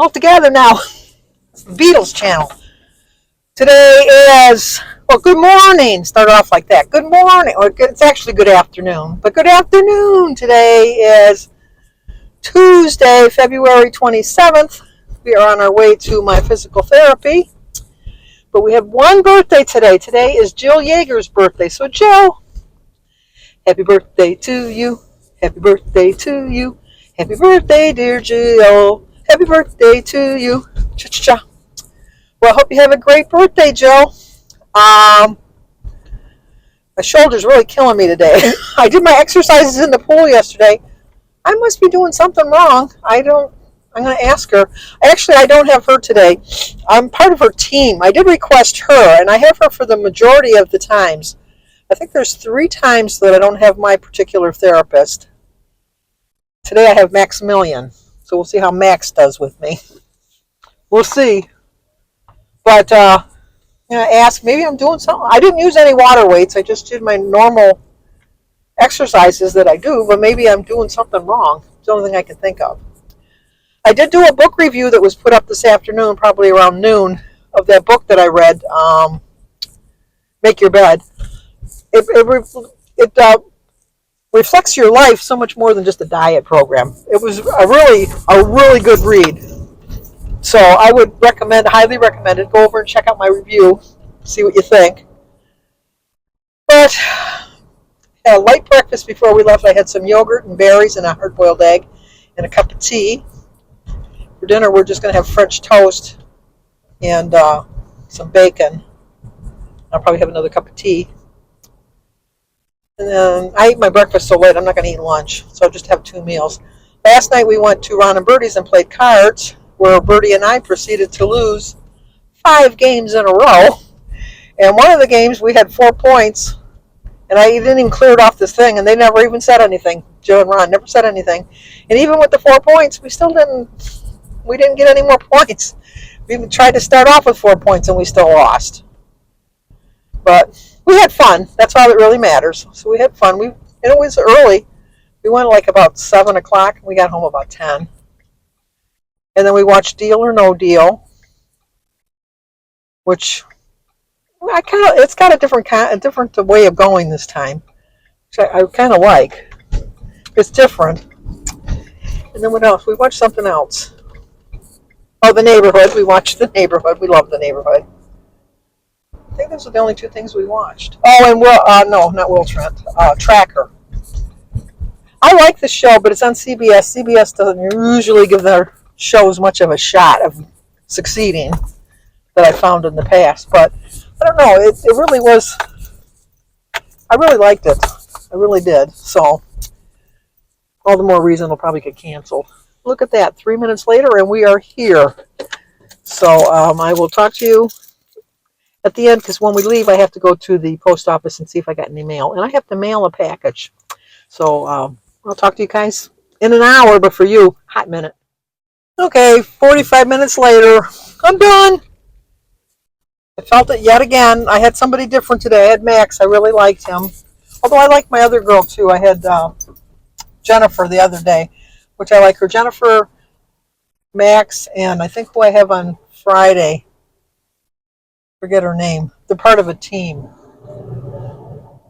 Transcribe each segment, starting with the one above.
all together now. It's the Beatles channel. Today is, well, good morning. Start off like that. Good morning. Or it's actually good afternoon. But good afternoon. Today is Tuesday, February 27th. We are on our way to my physical therapy. But we have one birthday today. Today is Jill Yeager's birthday. So, Jill, happy birthday to you. Happy birthday to you. Happy birthday, dear Jill. Happy birthday to you. Cha-cha-cha. Well, I hope you have a great birthday, Jill. My shoulder's really killing me today. I did my exercises in the pool yesterday. I must be doing something wrong. I'm going to ask her. Actually, I don't have her today. I'm part of her team. I did request her, and I have her for the majority of the times. I think there's 3 times that I don't have my particular therapist. Today I have Maximilian, so we'll see how Max does with me. We'll see. But ask, maybe I'm doing something. I didn't use any water weights. I just did my normal exercises that I do, but maybe I'm doing something wrong. It's the only thing I can think of. I did do a book review that was put up this afternoon, probably around noon, of that book that I read, Make Your Bed. It reflects your life so much more than just a diet program. It was a really good read. So I would highly recommend it. Go over and check out my review, see what you think. But had a light breakfast before we left. I had some yogurt and berries and a hard-boiled egg and a cup of tea. For dinner, we're just going to have French toast and some bacon. I'll probably have another cup of tea. And then I ate my breakfast so late, I'm not going to eat lunch, so I'll just have 2 meals. Last night we went to Ron and Bertie's and played cards, where Bertie and I proceeded to lose 5 games in a row. And one of the games we had 4 points, and I didn't even clear it off this thing, and they never even said anything. Joe and Ron never said anything. And even with the 4 points, we didn't get any more points. We even tried to start off with 4 points, and we still lost. But we had fun. That's all that really matters. So we had fun. And it was early. We went like about 7 o'clock, and we got home about 10. And then we watched Deal or No Deal, which it's got a different way of going this time, which I kind of like. It's different. And then what else? We watched something else. Oh, The Neighborhood. We watched The Neighborhood. We love The Neighborhood. I think those are the only 2 things we watched. Oh, and not Will Trent. Tracker. I like the show, but it's on CBS. CBS doesn't usually give their shows much of a shot of succeeding that I found in the past. But I don't know. It really was. I really liked it. I really did. So all the more reason it'll probably get canceled. Look at that. 3 minutes later, and we are here. So I will talk to you at the end, because when we leave, I have to go to the post office and see if I got any mail. And I have to mail a package. So I'll talk to you guys in an hour, but for you, hot minute. Okay, 45 minutes later, I'm done. I felt it yet again. I had somebody different today. I had Max. I really liked him. Although I like my other girl, too. I had Jennifer the other day, which I like her. Jennifer, Max, and I think who I have on Friday. Forget her name. They're part of a team.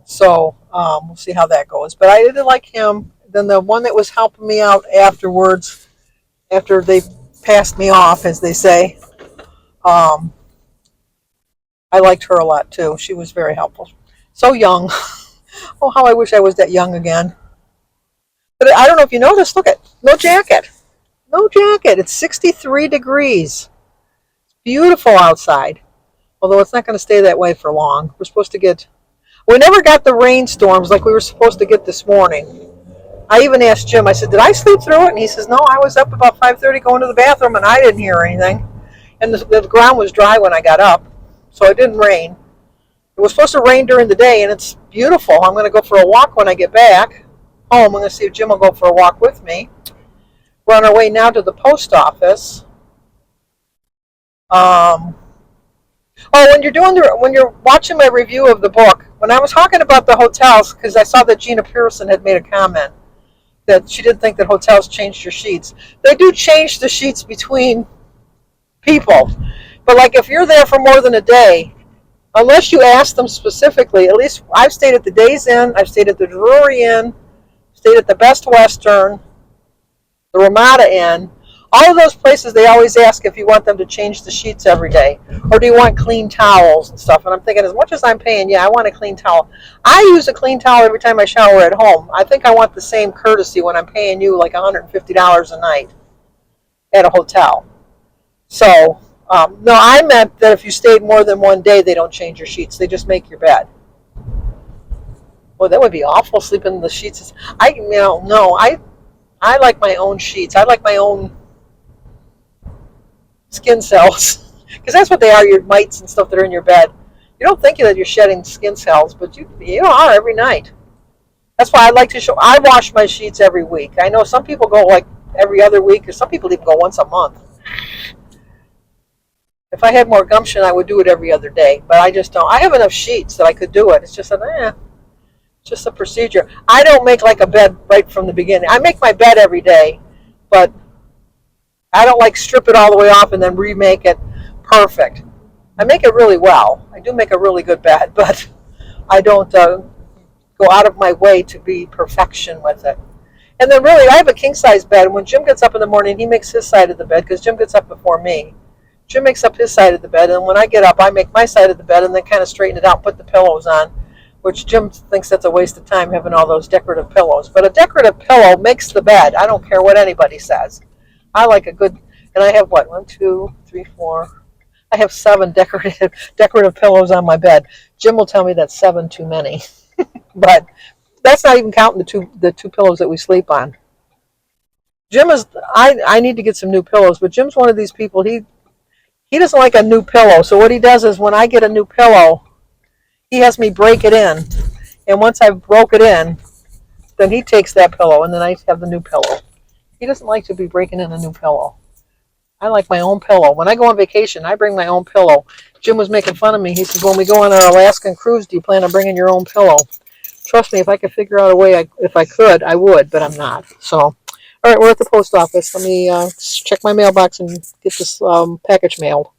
So we'll see how that goes. But I did like him. Then the one that was helping me out afterwards, after they passed me off, as they say, I liked her a lot too. She was very helpful. So young. Oh, how I wish I was that young again. But I don't know if you noticed. Look no jacket. No jacket. It's 63 degrees. It's beautiful outside. Although it's not going to stay that way for long. We never got the rainstorms like we were supposed to get this morning. I even asked Jim, I said, did I sleep through it? And he says, no, I was up about 5:30 going to the bathroom, and I didn't hear anything. And the ground was dry when I got up, so it didn't rain. It was supposed to rain during the day, and it's beautiful. I'm going to go for a walk when I get back home. I'm going to see if Jim will go for a walk with me. We're on our way now to the post office. When you're watching my review of the book, when I was talking about the hotels, because I saw that Gina Pearson had made a comment that she didn't think that hotels changed your sheets. They do change the sheets between people. But like if you're there for more than a day, unless you ask them specifically, at least I've stayed at the Days Inn, I've stayed at the Drury Inn, stayed at the Best Western, the Ramada Inn. All of those places, they always ask if you want them to change the sheets every day, or do you want clean towels and stuff. And I'm thinking, as much as I'm paying, yeah, I want a clean towel. I use a clean towel every time I shower at home. I think I want the same courtesy when I'm paying you like $150 a night at a hotel. So, no, I meant that if you stayed more than one day, they don't change your sheets. They just make your bed. Well, that would be awful, sleeping in the sheets. No, I like my own sheets. I like my own skin cells, because that's what they are, your mites and stuff that are in your bed. You don't think that you're shedding skin cells, but you are every night. That's why I like to show. I wash my sheets every week. I know some people go like every other week, or some people even go once a month. If I had more gumption, I would do it every other day, but I just don't. I have enough sheets that I could do it. It's just just a procedure. I don't make like a bed right from the beginning. I make my bed every day, but I don't like strip it all the way off and then remake it perfect. I make it really well. I do make a really good bed, but I don't go out of my way to be perfection with it. And then really, I have a king-size bed. When Jim gets up in the morning, he makes his side of the bed, because Jim gets up before me. Jim makes up his side of the bed, and when I get up, I make my side of the bed and then kind of straighten it out and put the pillows on, which Jim thinks that's a waste of time having all those decorative pillows. But a decorative pillow makes the bed. I don't care what anybody says. I like a good, and I have what, 1, 2, 3, 4. I have 7 decorative pillows on my bed. Jim will tell me that's 7 too many, but that's not even counting the two pillows that we sleep on. Jim is. I need to get some new pillows, but Jim's one of these people. He doesn't like a new pillow. So what he does is when I get a new pillow, he has me break it in, and once I've broke it in, then he takes that pillow, and then I have the new pillow. He doesn't like to be breaking in a new pillow. I like my own pillow. When I go on vacation, I bring my own pillow. Jim was making fun of me. He said, when we go on our Alaskan cruise, do you plan on bringing your own pillow? Trust me, if I could figure out a way, if I could, I would, but I'm not. So, all right, we're at the post office. Let me check my mailbox and get this package mailed.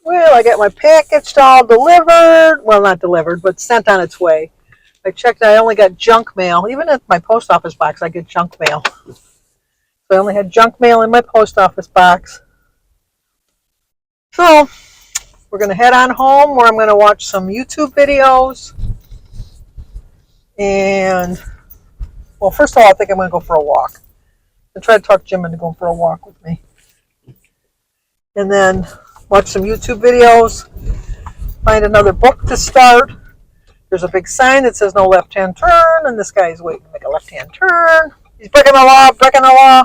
Well, I got my package all delivered. Well, not delivered, but sent on its way. I checked, I only got junk mail. Even at my post office box, I get junk mail. So I only had junk mail in my post office box. So we're going to head on home, where I'm going to watch some YouTube videos. And, well, first of all, I think I'm going to go for a walk. I try to talk Jim into going for a walk with me. And then watch some YouTube videos. Find another book to start. There's a big sign that says no left-hand turn, and this guy is waiting to make a left-hand turn. He's breaking the law, breaking the law.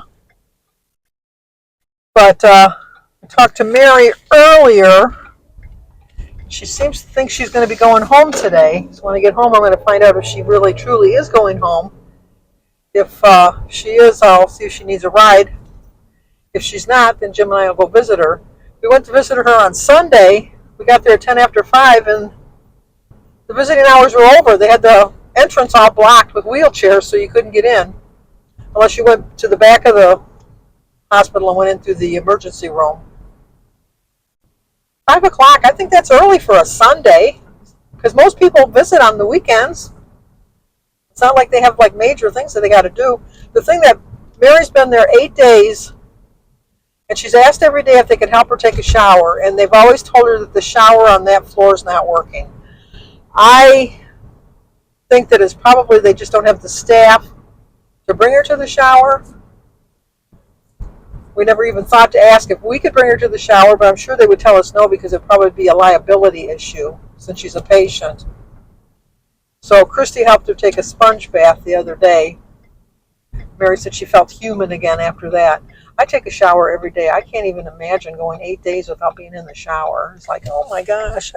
But I talked to Mary earlier. She seems to think she's going to be going home today. So when I get home, I'm going to find out if she really, truly is going home. If she is, I'll see if she needs a ride. If she's not, then Jim and I will go visit her. We went to visit her on Sunday. We got there at 10 after 5, and the visiting hours were over. They had the entrance all blocked with wheelchairs, so you couldn't get in unless you went to the back of the hospital and went in through the emergency room. 5 o'clock, I think that's early for a Sunday, because most people visit on the weekends. It's not like they have like major things that they got to do. The thing that Mary's been there 8 days, and she's asked every day if they can help her take a shower, and they've always told her that the shower on that floor is not working. I think that it's probably they just don't have the staff to bring her to the shower. We never even thought to ask if we could bring her to the shower, but I'm sure they would tell us no, because it'd probably be a liability issue since she's a patient. So Christy helped her take a sponge bath the other day. Mary said she felt human again after that. I take a shower every day. I can't even imagine going 8 days without being in the shower. It's like, oh my gosh,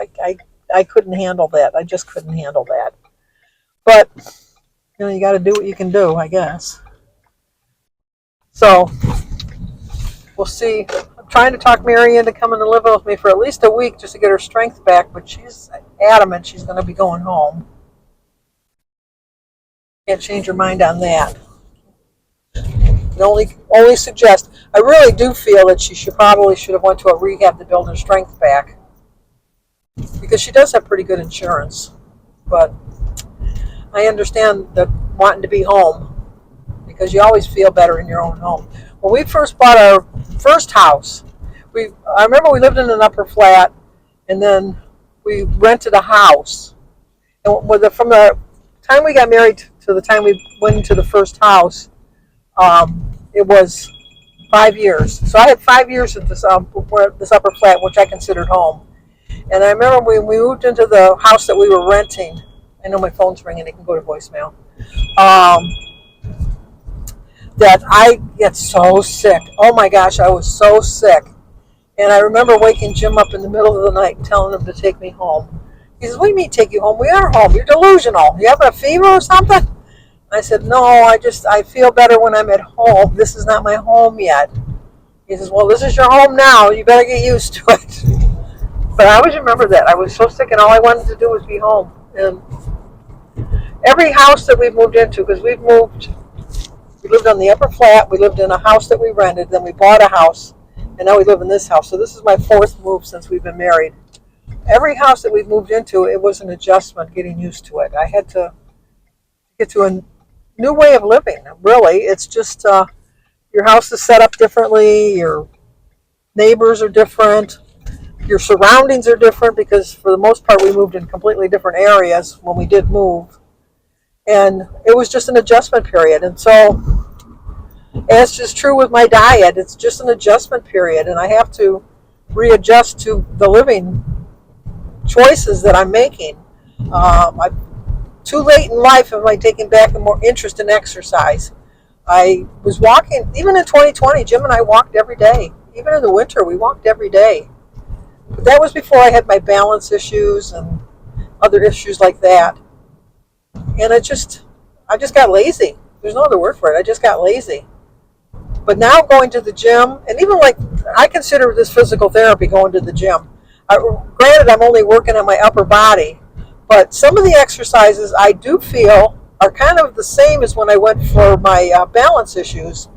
I couldn't handle that. I just couldn't handle that. But, you got to do what you can do, I guess. So, we'll see. I'm trying to talk Mary into coming to live with me for at least a week just to get her strength back, but she's adamant she's going to be going home. Can't change her mind on that. I only suggest, I really do feel that she probably should have went to a rehab to build her strength back, because she does have pretty good insurance. But I understand that wanting to be home, because you always feel better in your own home. When we first bought our first house, I remember we lived in an upper flat, and then we rented a house. And from the time we got married to the time we went into the first house, it was 5 years. So I had 5 years at this upper flat, which I considered home. And I remember when we moved into the house that we were renting. I know my phone's ringing; it can go to voicemail. That I get so sick. Oh my gosh, I was so sick. And I remember waking Jim up in the middle of the night and telling him to take me home. He says, "What do you mean take you home? We are home. You're delusional. You having a fever or something?" I said, "No, I feel better when I'm at home. This is not my home yet." He says, "Well, this is your home now. You better get used to it." But I always remember that. I was so sick, and all I wanted to do was be home. And every house that we've moved into, because we lived on the upper flat, we lived in a house that we rented, then we bought a house, and now we live in this house. So this is my fourth move since we've been married. Every house that we've moved into, it was an adjustment getting used to it. I had to get to a new way of living, really. It's just your house is set up differently, your neighbors are different, your surroundings are different, because for the most part we moved in completely different areas when we did move. And it was just an adjustment period. And so, as is true with my diet, it's just an adjustment period, and I have to readjust to the living choices that I'm making. Too late in life am I taking back a more interest in exercise. I was walking, even in 2020, Jim and I walked every day. Even in the winter, we walked every day. But that was before I had my balance issues and other issues like that. And I just got lazy. There's no other word for it. I just got lazy. But now going to the gym, and even I consider this physical therapy, going to the gym. Granted, I'm only working on my upper body, but some of the exercises I do feel are kind of the same as when I went for my balance issues,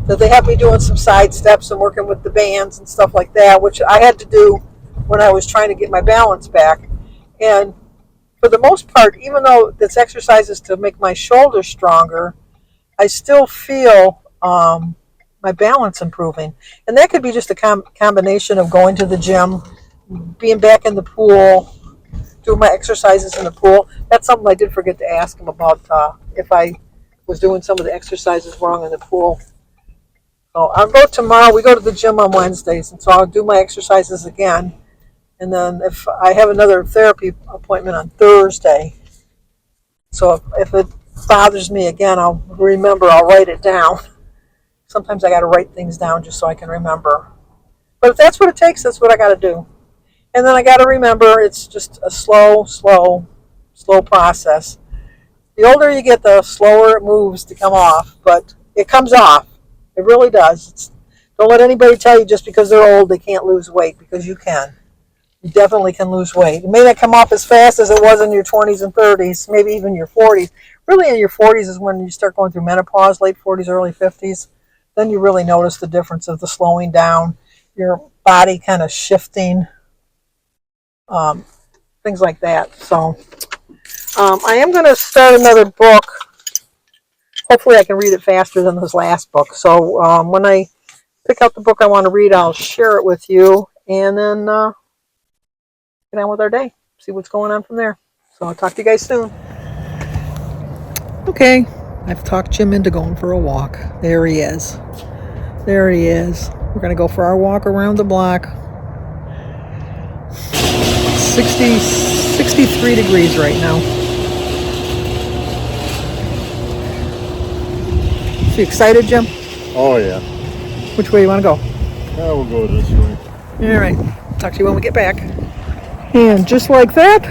that they have me doing some side steps and working with the bands and stuff like that, which I had to do when I was trying to get my balance back. And for the most part, even though this exercise is to make my shoulders stronger, I still feel my balance improving. And that could be just a combination of going to the gym, being back in the pool, doing my exercises in the pool. That's something I did forget to ask him about, if I was doing some of the exercises wrong in the pool. So I'll go tomorrow. We go to the gym on Wednesdays, and so I'll do my exercises again. And then if I have another therapy appointment on Thursday, so if it bothers me again, I'll write it down. Sometimes I got to write things down just so I can remember. But if that's what it takes, that's what I got to do. And then I got to remember it's just a slow process. The older you get, the slower it moves to come off, but it comes off. It really does. Don't let anybody tell you just because they're old they can't lose weight, because you can. You definitely can lose weight. It may not come off as fast as it was in your 20s and 30s, maybe even your 40s. Really, in your 40s is when you start going through menopause, late 40s, early 50s. Then you really notice the difference of the slowing down, your body kind of shifting, things like that. So I am going to start another book. Hopefully I can read it faster than this last book. So when I pick out the book I want to read, I'll share it with you, and then get on with our day, see what's going on from there. So I'll talk to you guys soon. Okay, I've talked Jim into going for a walk. There he is. We're going to go for our walk around the block. 63 degrees right now. You excited, Jim? Oh, yeah. Which way do you want to go? We'll go this way. All right. Talk to you when we get back. And just like that,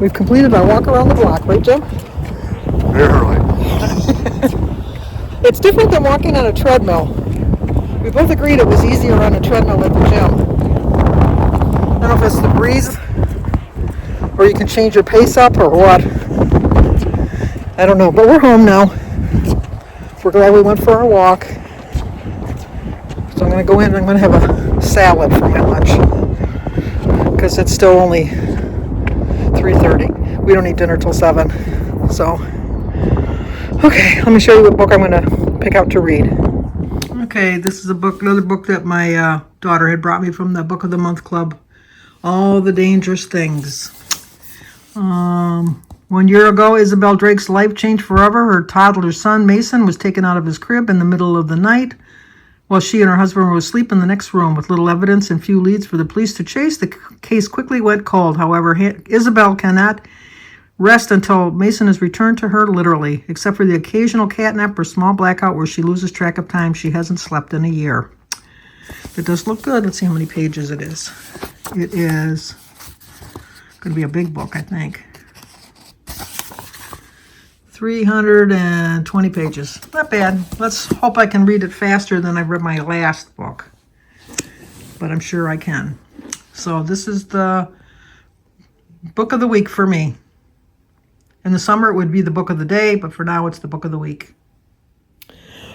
we've completed our walk around the block, right, Jim? Barely. It's different than walking on a treadmill. We both agreed it was easier on a treadmill at the gym. I don't know if it's the breeze, or you can change your pace up, or what. I don't know, but we're home now. We're glad we went for our walk. So I'm going to go in and I'm going to have a salad for my lunch. Because it's still only 3:30. We don't eat dinner till 7. So, okay, let me show you what book I'm going to pick out to read. Okay, this is another book that my daughter had brought me from the Book of the Month Club. All the Dangerous Things. 1 year ago, Isabel Drake's life changed forever. Her toddler son, Mason, was taken out of his crib in the middle of the night while she and her husband were asleep in the next room. With little evidence and few leads for the police to chase, the case quickly went cold. However, Isabel cannot rest until Mason is returned to her, literally. Except for the occasional catnap or small blackout where she loses track of time, she hasn't slept in a year. It does look good. Let's see how many pages it is. It is going to be a big book, I think. 320 pages. Not bad. Let's hope I can read it faster than I read my last book. But I'm sure I can. So this is the book of the week for me. In the summer, it would be the book of the day, but for now, it's the book of the week.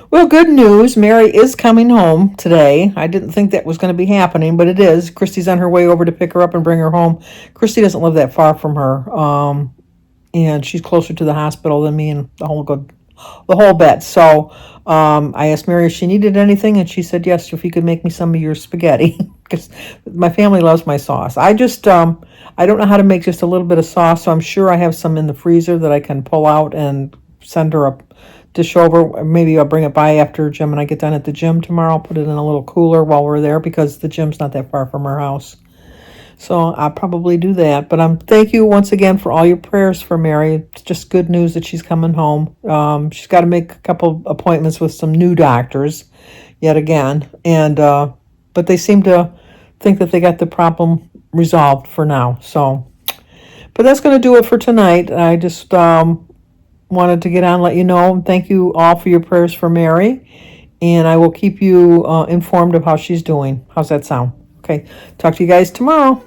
Well, good news. Mary is coming home today. I didn't think that was going to be happening, but it is. Christy's on her way over to pick her up and bring her home. Christy doesn't live that far from her, and she's closer to the hospital than me and the whole bit. So I asked Mary if she needed anything, and she said yes, if you could make me some of your spaghetti, because my family loves my sauce. I don't know how to make just a little bit of sauce, so I'm sure I have some in the freezer that I can pull out and send her a dish over. Maybe I'll bring it by after Jim and I get done at the gym tomorrow. I'll put it in a little cooler while we're there because the gym's not that far from our house. So I'll probably do that. But thank you once again for all your prayers for Mary. It's just good news that she's coming home. She's got to make a couple appointments with some new doctors yet again. And but they seem to think that they got the problem resolved for now. So, but that's going to do it for tonight. I just wanted to get on and let you know. Thank you all for your prayers for Mary. And I will keep you informed of how she's doing. How's that sound? Okay. Talk to you guys tomorrow.